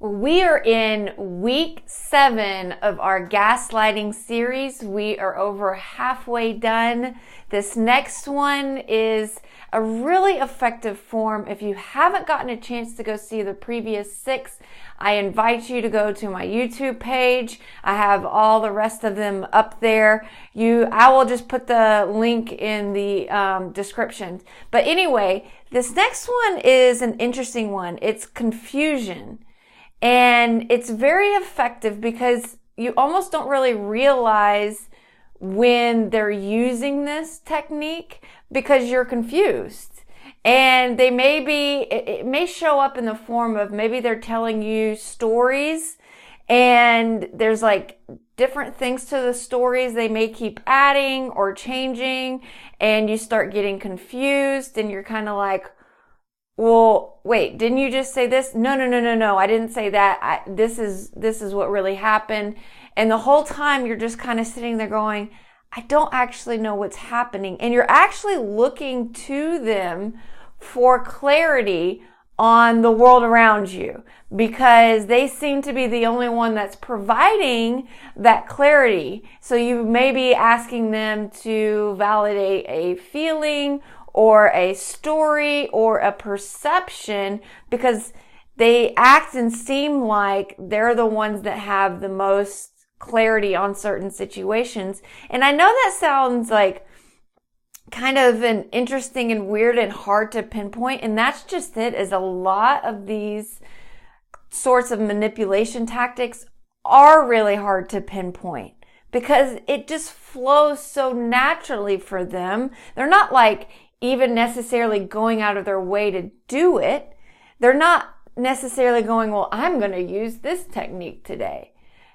We are in week 7 of our gaslighting series. We are over halfway done. This next one is a really effective form. If you haven't gotten a chance to go see the previous 6, I invite you to go to my YouTube page. I have all the rest of them up there. I will just put the link in the description. But anyway, this next one is an interesting one. It's confusion. And it's very effective because you almost don't really realize when they're using this technique because you're confused. And it may show up in the form of maybe they're telling you stories and there's like different things to the stories they may keep adding or changing, and you start getting confused and you're kind of like, well, wait, didn't you just say this? No, I didn't say that. This is what really happened. And the whole time you're just kind of sitting there going, I don't actually know what's happening. And you're actually looking to them for clarity on the world around you because they seem to be the only one that's providing that clarity. So you may be asking them to validate a feeling or a story or a perception because they act and seem like they're the ones that have the most clarity on certain situations. And I know that sounds like kind of an interesting and weird and hard to pinpoint, and that's just it, is a lot of these sorts of manipulation tactics are really hard to pinpoint because it just flows so naturally for them. They're not like even necessarily going out of their way to do it. They're not necessarily going, well, I'm going to use this technique today,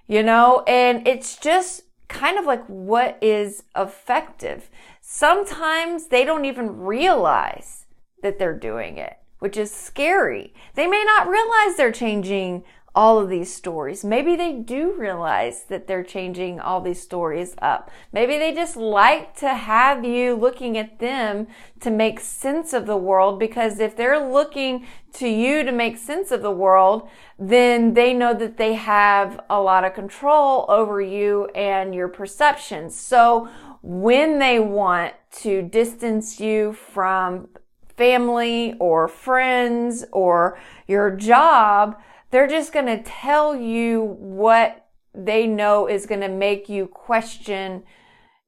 and it's just kind of like what is effective. Sometimes they don't even realize that they're doing it, which is scary. They may not realize they're changing all of these stories. Maybe they do realize that they're changing all these stories up. Maybe they just like to have you looking at them to make sense of the world, because if they're looking to you to make sense of the world, then they know that they have a lot of control over you and your perceptions. So when they want to distance you from family or friends or your job, they're just going to tell you what they know is going to make you question,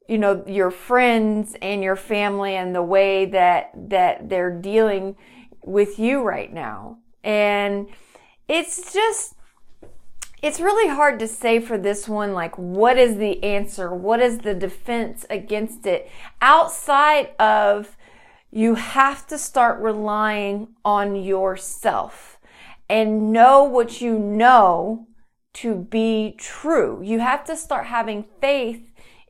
your friends and your family and the way that they're dealing with you right now. And it's really hard to say for this one, like, what is the answer? What is the defense against it? Outside of, you have to start relying on yourself and know what you know to be true. You have to start having faith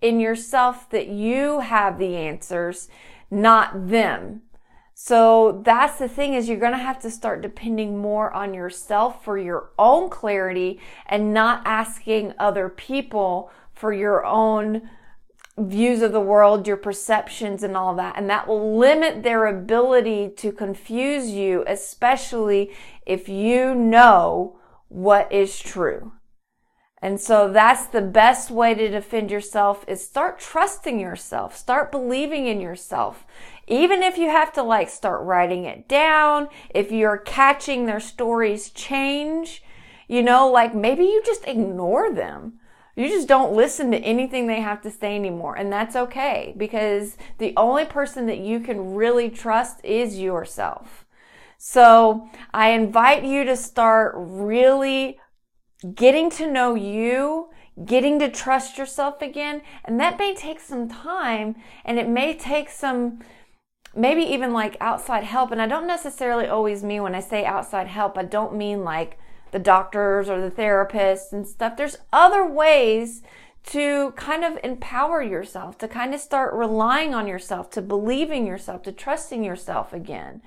in yourself that you have the answers, not them. So that's the thing, is you're going to have to start depending more on yourself for your own clarity and not asking other people for your own views of the world, your perceptions and all that. And that will limit their ability to confuse you, especially if you know what is true. And so that's the best way to defend yourself, is start trusting yourself, start believing in yourself. Even if you have to start writing it down, if you're catching their stories change, maybe you just ignore them. You just don't listen to anything they have to say anymore. And that's okay, because the only person that you can really trust is yourself. So I invite you to start really getting to know you, getting to trust yourself again. And that may take some time, and it may take some, maybe even outside help. And I don't necessarily always mean, when I say outside help, I don't mean the doctors or the therapists and stuff. There's other ways to kind of empower yourself, to kind of start relying on yourself, to believing yourself, to trusting yourself again.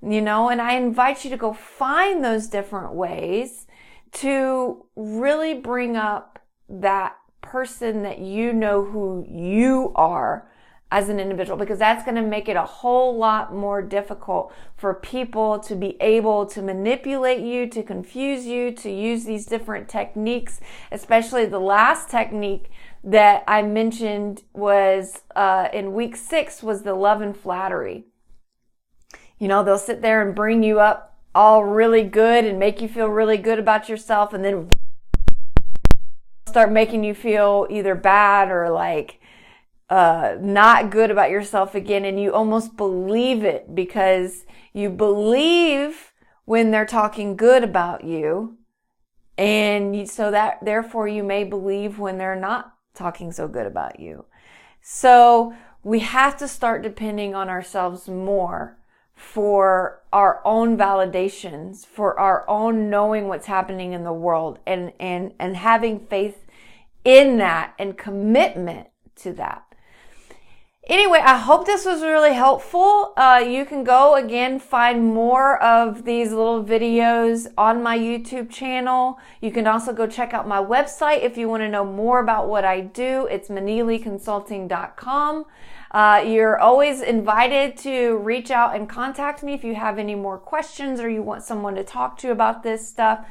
And I invite you to go find those different ways to really bring up that person that you know who you are as an individual, because that's going to make it a whole lot more difficult for people to be able to manipulate you, to confuse you, to use these different techniques. Especially the last technique that I mentioned was in week 6 was the love and flattery. You know, they'll sit there and bring you up all really good and make you feel really good about yourself, and then start making you feel either bad or like not good about yourself again. And you almost believe it because you believe when they're talking good about you. And so that therefore you may believe when they're not talking so good about you. So we have to start depending on ourselves more for our own validations, for our own knowing what's happening in the world, and having faith in that and commitment to that. Anyway, I hope this was really helpful. You can go again, find more of these little videos on my YouTube channel. You can also go check out my website if you want to know more about what I do. It's maniliconsulting.com. You're always invited to reach out and contact me if you have any more questions or you want someone to talk to about this stuff.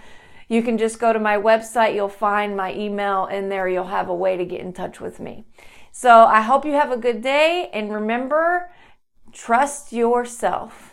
You can just go to my website. You'll find my email in there. You'll have a way to get in touch with me. So I hope you have a good day, and remember, trust yourself.